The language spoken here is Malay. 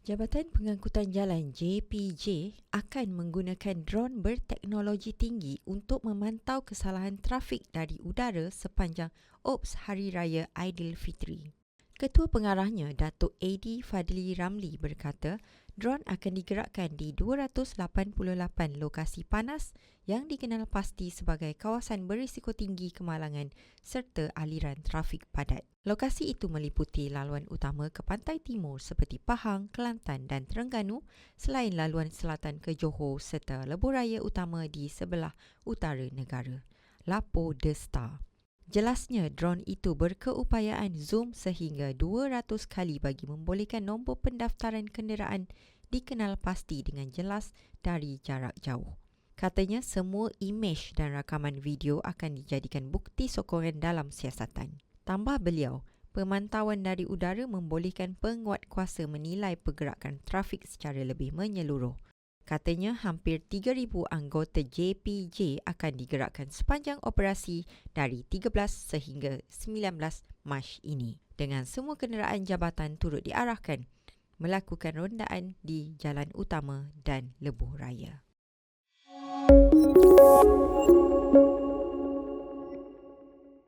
Jabatan Pengangkutan Jalan JPJ akan menggunakan drone berteknologi tinggi untuk memantau kesalahan trafik dari udara sepanjang Ops Hari Raya Aidilfitri. Ketua Pengarahnya, Datuk A.D. Fadli Ramli berkata, drone akan digerakkan di 288 lokasi panas yang dikenal pasti sebagai kawasan berisiko tinggi kemalangan serta aliran trafik padat. Lokasi itu meliputi laluan utama ke pantai timur seperti Pahang, Kelantan dan Terengganu selain laluan selatan ke Johor serta lebuhraya utama di sebelah utara negara. Lapo The Star. Jelasnya, drone itu berkeupayaan zoom sehingga 200 kali bagi membolehkan nombor pendaftaran kenderaan dikenal pasti dengan jelas dari jarak jauh. Katanya, semua imej dan rakaman video akan dijadikan bukti sokongan dalam siasatan. Tambah beliau, pemantauan dari udara membolehkan penguatkuasa menilai pergerakan trafik secara lebih menyeluruh. Katanya hampir 3,000 anggota JPJ akan digerakkan sepanjang operasi dari 13 sehingga 19 Mac ini. Dengan semua kenderaan jabatan turut diarahkan melakukan rondaan di jalan utama dan lebuh raya.